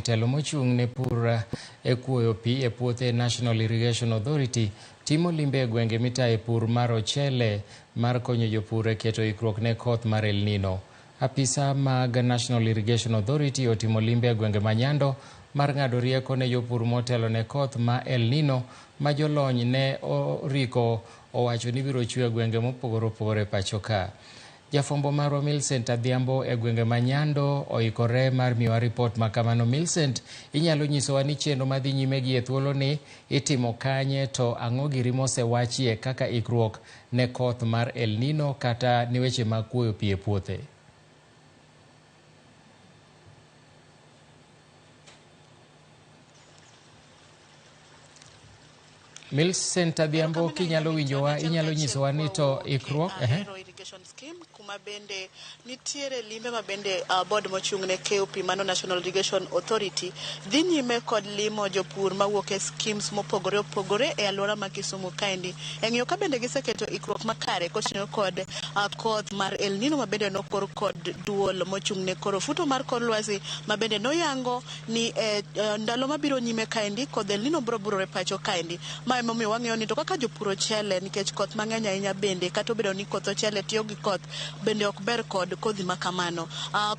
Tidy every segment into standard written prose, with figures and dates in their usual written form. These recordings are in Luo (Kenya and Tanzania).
Telo mochung' ne pur e kuoyo pi e puothe National Irrigation Authority timo limbe e gwenge mitaye pur mar ochele mar konyo jopur e keto ikruok ne koth mar El Nino. Apisa mag National Irrigation Authority otimo limbe e gwenge ma Nyando mar ng'ado rieko ne jopur motelo ne koth ma El Nino ma jolony ne oriko owacho ni biro chwe gwenge mopogore opogore pacho ka. Jafombo marwa Millicent Adhiambo e gwenge ma Nyando oikore mar miwa ripot makamano. Millicent, inyalo nyisowa ni chenro madhi nyime gi e thuolo ni itimo kanye, to ang'o giri mosewachie kaka ikruok ne koth mar El Nino kata ni weche mag kuoyo pi e puothe? Millicent Adhiambo, kinyalo winjowa, inyalo nyisowa ni to ikruok irrigation scheme kuma bende nitiere limbe ma bende board mochung' ne KOP mano National Irrigation Authority dhi nyime kod limo jopur mawuok e schemes mopogore opogore e alwora ma Kisumu kaendi e ng'iyo ka bende giseketo ikruok makare koting'o kod koth mar El Nino ma bende nokor kod duol mochung' ne koro futo mar kor lwasi ma bende noyango ni ndalo mabiro nyime kaendi kod El Nino biro burore pacho kaendi. Ma emomiyo wang'eyo ni to kaka jopur ochele nikech koth mang'eny ahinya bende kata obedo ni koth ochele tiyo gi koth bende ok ber kod kodhi makamano.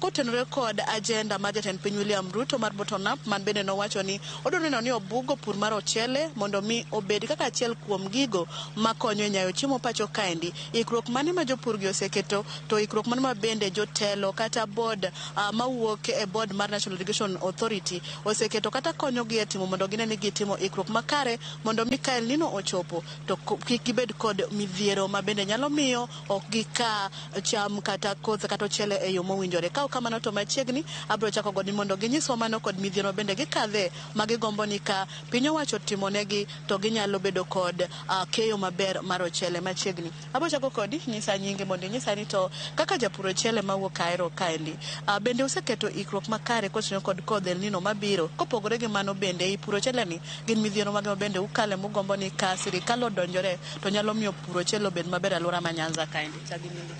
Kotenore kod agenda mar jatend piny William Ruto mar bottom up man bende nowacho ni odwa neno ni obugo pur mar ochele mondo mi obed kaka achiel kuom gigo makonyo e nyayo chiemo pacho kaendi. Ikruok mane ma jopur gi oseketo to ikruok mane ma bende jotelo kata board mawuok e board mar National Irrigation Authority oseketo kata konyo gi e timo mondo gine ni gitimo ikruok makare mondo mi ka El Nino ochopo to kik gibed kod midhiero ma bende nyalo miyo ok gika cham kata koth kata ochele e yo mowinjore. Ka kamano to machiegni abiro chako godi mondo ginyiswa mano kod midhiero bende gikadhe ma gigombo ni ka piny owacho timonegi to ginyalo bedo kod keyo maber mar ochele machiegni. Abiro chako kodi nyisa nyinge mondo inyisa ni to kaka japur ochele mawuok Cairo kaendi bende useketo ikruok makare koting'o kod koth El Nino mabiro. Kopogore gi mano bende i pur ochele ni gin midhiero mag bende ukale mugombo ni ka sirikal odonjore to nyalo miyo pur ochele bed maber alwora ma Nyanza kaendi.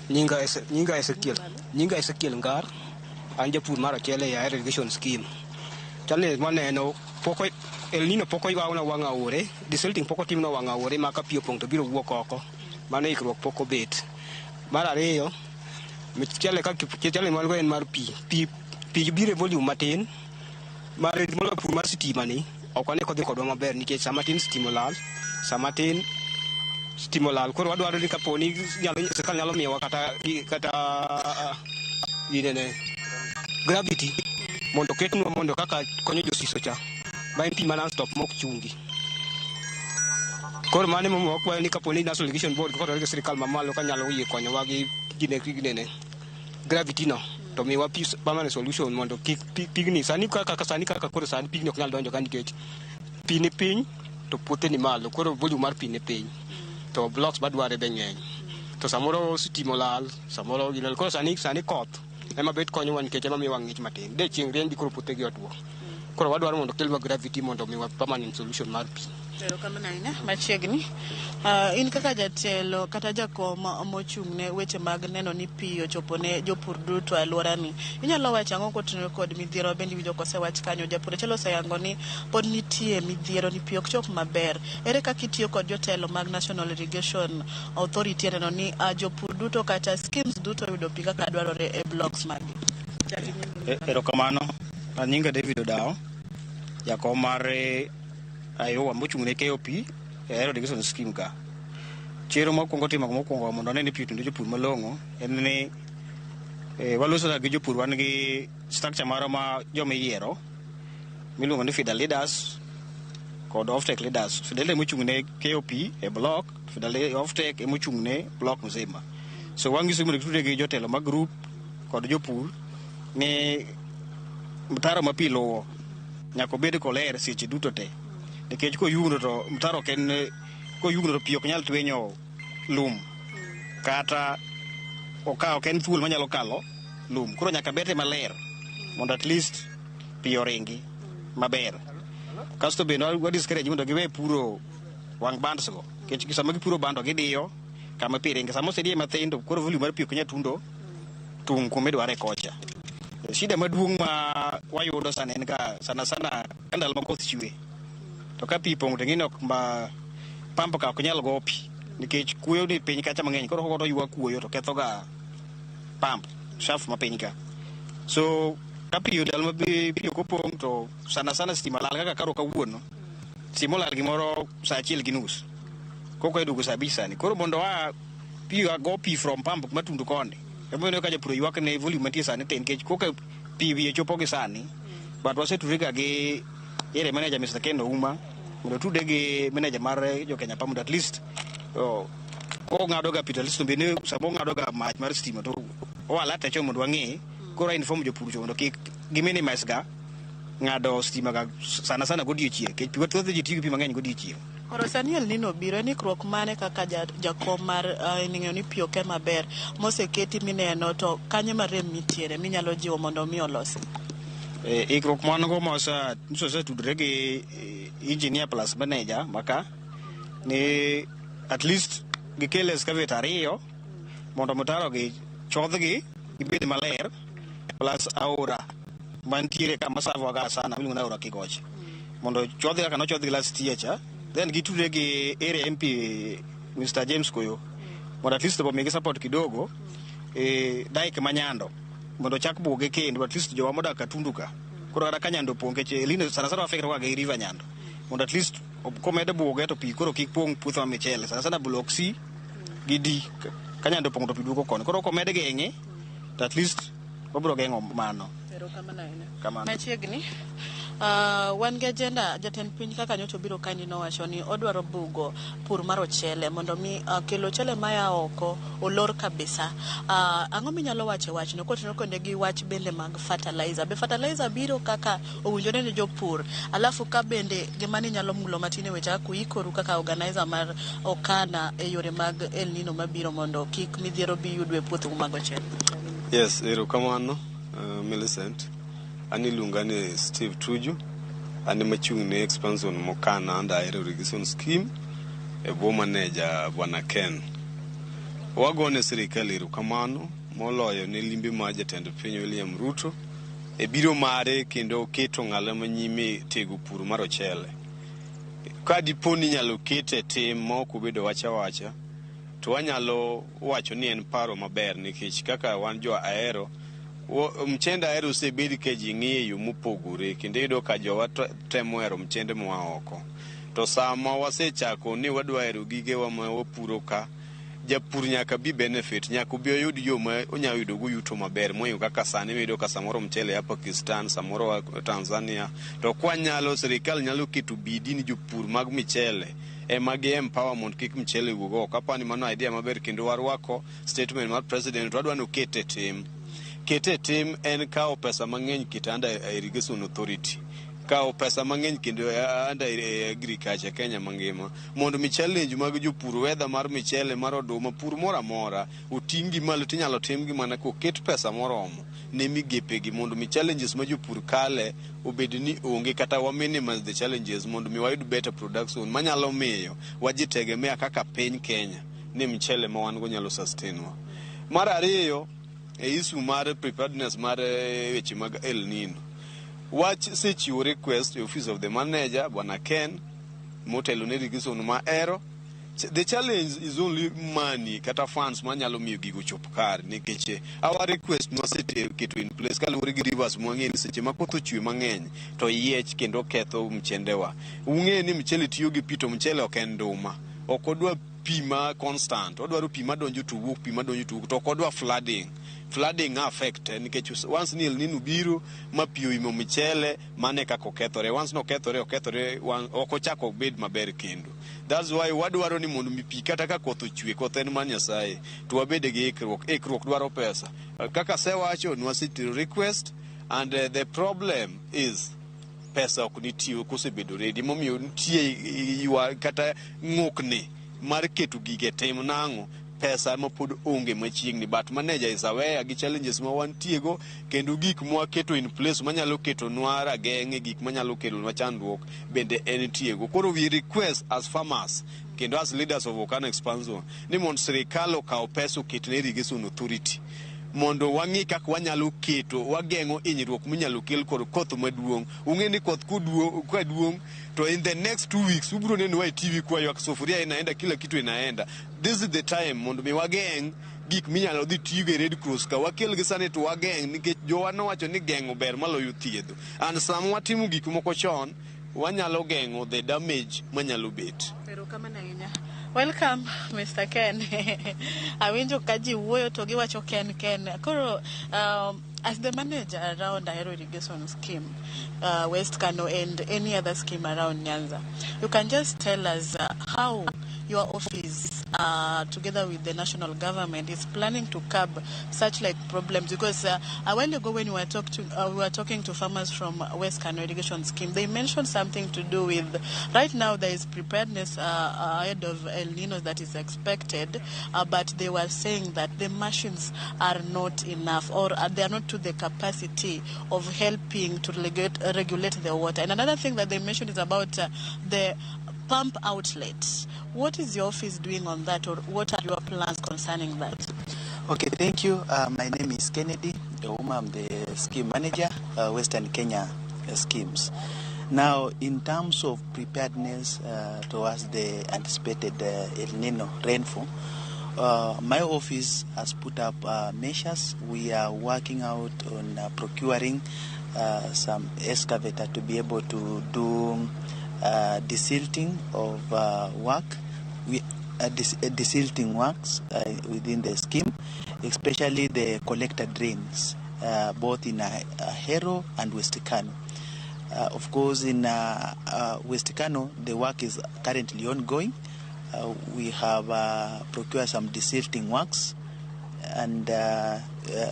Nyinga Ezekiel Ngar, an japur mar ochele ya irrigation scheme. Chane maneno poko El Nino poko iwauna wanga ore, desilting poko timno wanga ore maka pio pong to biro wuok oko. Mano ikruok poko bet. Mar ariyo, chele ka chele malgo en mar pi bire volume matin. Mar mola pur mar sitima ni ok ane kodhi kodwa maber nikech sama tin stimo lal koro wadwaro ni kaponi sirkal nyalo miyowa kata gravity mondo ketnwa mondo kaka konyo josiso cha ma en pi mana stop mok chungi. Koro mane momo wakwayo ni kaponi National Irrigation Board koro sirkal mamalo ka nyalo yie konyowa gi gravity no to miwa pi permanent solution mondo kik pigni sani kaka koro sani pigni ok nyal donjo ka nikech pi ni piny to puothe ni malo koro volume mar pi ni piny to blocks badware be ng'eny to samoro sitimo lal samoro ginal koro sani koth ema bet konyowa nikech ema miwa ng'ich matin de chieng' rieny koro puothe gi otwo koro wadwaro mondo kelwa gravity mondo miwa permanent solution mar pi. Machiegni in kaka jatelo kata jakom mochung' ne weche mag neno ni pi ochopo ne jopur duto alwora ni inyalo wacho ang'o kotenore kod midhiero bende winjo kosewach kanyo japur chelo oseyango ni pod nitie midhiero ni pi ok chop maber. Ere kaka itiyo kod jotelo mag National Irrigation Authority neno ni jopur duto kata schemes duto yudo pi kaka dwarore e blocks magi? Erokamano. Nyinga David Odao, jakom mar Iowa mochung' ne KOP irrigation scheme ka. Chero mokwongo timo mokwongo mondo ne pi tundo jopur malong'o en ni waloso gi jopur wan gi structure maro ma joma yiero miluongo ni feeder leaders kod offtake leaders. Feeder leader mochung' ne KOP e block, feeder offtake mochung' ne block mzima. So wangiso mondo gitude gi jotelo mag group kod jopur ni mtaro ma pi luwo nyaka bed koler seche duto te. Nikech koyugno to mtaro koyugno to pi ok nyal twenyo lum kata ok en thuol manyalo kalo lum koro nyaka bete maler mondo at least pi oringi maber. Kasto bende wadiscourage mondo giwe puro wang' bands go nikech sama gipuro bando gidiyo kama pi ringi sama osediye mathindo koro volume mar pi ok nyal tundo tung' kumidware kocha. Shida maduong' ma wayudo sana en ka sana kandal ma koth chwe to ka pi pong tengino ma pampo ka ok nyal go pi nikech kuoyo ni piny kacha mang'eny koro kodo ywa kuoyo to ketho ga pump shaft ma piny ka so ka pi odal ma pi kopong to sana stima lal kaka karo kawuono stima lal gimoro saa 1:30 koko edugo saa 5 sani koro mondo pi go pi from pump matundu konde emono ka japuro ywak ne volume mantie sani ten kech koko pi wiye chopo gi sani but waseturiga gi ere manager Mr. Ken Ouma mondo tude gi manager mar jo Kenya Pump at least ko ngado ga pita listo bene sabo ngado ga mach mar stima to wala ta chomo dwangi ko inform jopur mondo kik gi minimize ga ngado stima ga sana godiechieng kech pi watho ji tigi pi mang'eny godiechieng. Oro sani El Nino biro ni krok mane kaka jakom mar ning'eyo ni pi oke maber moseketi mineno to kanye marem nitiere minyalo jiwo mondo mi olosi. Ikruok mano go mosa tudre gi engineer plus manager maka ni at least gikele excavator ariyo mondo motaro gi chodhgi gibed maler plus aora mantiere kama savo ga sana miluongo na aora Kigoch mondo chodhgi kaka nochodhgi last year cha then gitudre gi area MP Mr. James Koyo mondo at least bomigi support kidogo daik ma Nyando mondo chak buge kendo at least jowa modak Katundu ka koro kata ka Nyando pong keche lino sana wafekre wa gi river Nyando mondo at least komede buge to pi koro kik pong puothe michele sana block C gi D ka Nyando pong to pi duoko kono koro komede geng'e to at least obro geng'o mano. Kamano. Machiegni wan gi agenda jatend piny kaka nyocha obiro kae nowacho ni odwaro bugo pur mar ochele mondo mi kelo ochele maya oko olor kabisa. Ang'o minyalo wacho wachno kotenore konde gi wach bende mag fertilizer be fertilizer biro kaka owinjore ne jopur alafu ka bende gima ni nyalo mulo matin e weche kaka ikoru kaka organizer mar okana e yore mag El Nino mabiro mondo kik midhiero bi yudwe puothe mag ochele. Yes, erokamano Millicent. Ani lungane Steve Tuju ani machungne expansion mokana under irrigation scheme e bo manager bwana Ken. Wagone serikali erokamano moloyo ne limbe ma jatend piny William Ruto e biro mare kendo keto ng'ala manyime tego pur mar ochele. Ka diponi nyalo kete tim moko bedo wacha to wanyalo wacho ni en paro maber nikech kaka wan jo ahero mchende ahero osebedi ka ji ng'iyo mopogore kendo iyudo ka jowa temo hero mchende moa oko to sama wasechako ni wadwa hero gigewa ma wapuro ka japur nyaka bi benefit nyaka bi oyud yo ma onyalo yudo go yuto maber moyo kaka sani iyudo ka samoro mchele ya Pakistan samoro Tanzania to kwa nyalo serikal nyalo keto bidii ni jopur mag michele magi empowerment kik mchele wugo kapani mano idea maber kendo warwako statement mar president wadwa no kete tim en kao pesa mang'eny kitanda irrigation authority kao pesa mang'eny kendo under agriculture Kenya mangima mondo michele mag jopur weather mar michele mar oduma pur mora otingi malo tinyalo tim gi mana ko ket pesa moromo ne migepegi mondo mi challenges ma jopur kale obed ni onge kata wa minimize the challenges mondo mi wayud better production manyalo miyo wajitegemea kaka piny Kenya ni michele ma wan go nyalo sustainwa. Mar ariyo issue mar preparedness mar weche mag El Nino wach sechiwo request to office of the manager bwana Ken motelo ne irrigation ma ero. The challenge is only money kata funds manyalo miyo gigo chop kar nikech our request no keto in place kaluwore gi rivers mang'eny seche ma koth ochwe mang'eny to yiech kendo ketho mchendewa. Ung'e ni mchele tiyo gi pito mchele ok en nduma ok odwa pima constant odwaro pima donjo to wuok pima donjo to to ok odwa flooding affect nikech once ni El Nino biro ma pio imo michele mane kako kethore once no kethore oko chako bed maber kendo. That's why wadwaro ni mondo mi pi kata ka koth ochwe koth en mar Nyasaye to wabede gi ikruok dwaro pesa kaka sewacho nwasitiro request and the problem is pesa ok nitiyo kosebedo ready momiyo nitie kata ng'okne mar keto gige tim nang'o pesa ma pod onge machiegni but manager is aware gi challenges ma wantiego kendo gik mwa keto in place manyalo keto nwara geng'e gik manyalo kelo nwa chandruok bende en tiego. Koro we request as farmers kendo as leaders of Okana expansion ni mondo serikal okaw pesa oket ne irrigation authority mondo wang'i kaka wanyalo keto wageng'o hinyruok minyalo kel kod koth maduong'. Ung'e ni koth kaduong' to in the next 2 weeks ubro neno wa TV kwa ywak sufuria inaenda, kila kitu inaenda. This is the time mondo mi wageng' gik minyalo dhi tigo e Red Cross ka wakel gi sani to wageng', nikech jowa nowacho ni geng'o ber maloyo thiedho. And sama watimo gik moko chon wanyalo geng'o the damage manyalo bet. Welcome, Mr. Ken. Awinjo kaji wuoyo to giwacho Ken. Koro, as the manager around the irrigation scheme, West Kano and any other scheme around Nyanza, you can just tell us how your office, together with the national government, is planning to curb such like problems. Because a while ago when we were talking to farmers from West Kano irrigation scheme, they mentioned something to do with, right now there is preparedness ahead of El Nino that is expected, but they were saying that the machines are not enough, or they are not to the capacity of helping to regulate the water. And another thing that they mentioned is about the pump outlets. What is your office doing on that, or what are your plans concerning that? Okay, thank you. My name is Kennedy. I'm the scheme manager, Western Kenya schemes. Now, in terms of preparedness towards the anticipated El Nino rainfall, my office has put up measures. We are working out on procuring some excavator to be able to do desilting of work, desilting works within the scheme, especially the collector drains, both in Ahero and West Kano. Of course, in West Kano, the work is currently ongoing. We have procured some desilting works, and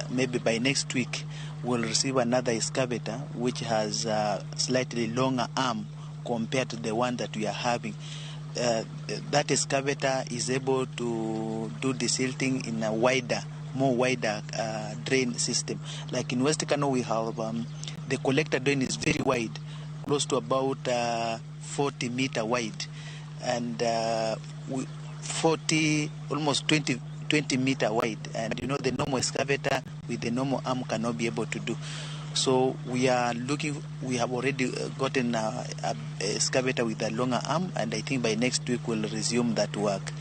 maybe by next week we'll receive another excavator which has a slightly longer arm compared to the one that we are having. That excavator is able to do desilting in a more wider drain system. Like in West Kano, we have the collector drain is very wide, close to about 40 meter wide, and almost 20 meter wide. And the normal excavator with the normal arm cannot be able to do. So we have already gotten a excavator with a longer arm, and I think by next week we'll resume that work.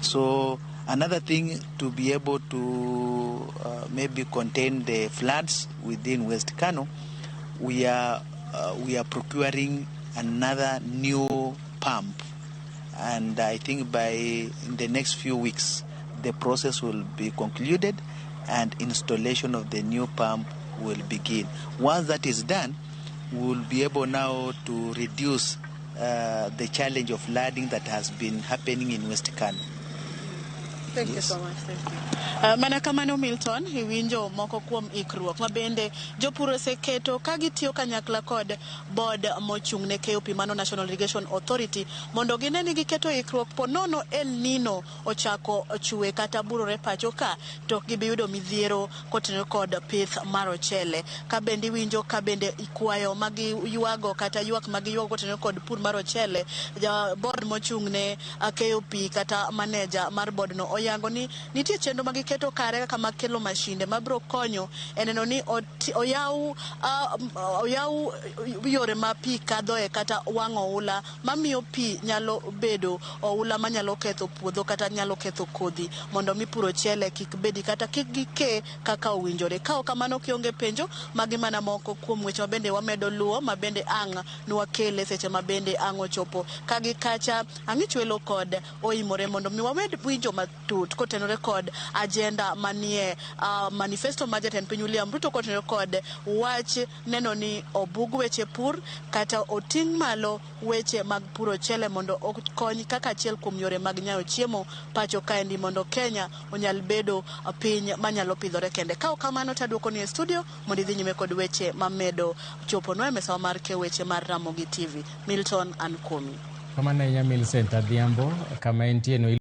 So another thing, to be able to maybe contain the floods within West Kano, we are procuring another new pump, and I think in the next few weeks the process will be concluded and installation of the new pump will begin. Once that is done, we will be able now to reduce the challenge of flooding that has been happening in West Kano. Thank you so much. Thank you. Mana kamano Milton, hiwinjo moko kuom ikruok mabende jopur oseketo ka gitiyo kanyakla kod board mochung'ne keyo pi mano National Irrigation Authority mondo gine ni giketo ikruok ponono El Nino ochako chwe kata burore pacho ka to gibiyudo midhiero kotenore kod pith mar ochele. Ka bende iwinjo ka bende ikwayo magi yuago kata ywak magi yuago kotenore kod pur mar ochele, board mochung'ne keyo pi kata manager mar board no oyango ni nitie chenro magiketo kare kama kelo mashinde mabro konyo eneno ni oyaw yore ma pi kadhoe kata wang'o oula mamiyo pi nyalo bedo oula manyalo ketho puodho kata nyalo ketho kodhi mondo mi puro ochele kik bedi kata kik gike kaka owinjore. Ka kamano kionge penjo magi mana moko kuom weche mabende wamedo luo mabende ang' nwakele seche mabende ang' ochopo kagi kacha ang'ichwelo kod oimore mondo mi wamed winjo matut kotenore kod agenda manie manifesto ma Jatend Piny William Ruto kotenore kod wach neno ni obug weche pur kata oting' malo weche mag puro ochele mondo okony kaka achiel kuom yore mag nyayo chiemo pacho kaendi mondo Kenya onyal bedo piny manyalo pidhore kende. Ka kamano taduoko ni e studio mondo idhi nyime kod weche mamedo chopo no e mesa mar ke weche mar Ramogi TV. Milton Ankomi. Kamana Millicent Adhiambo kama entie no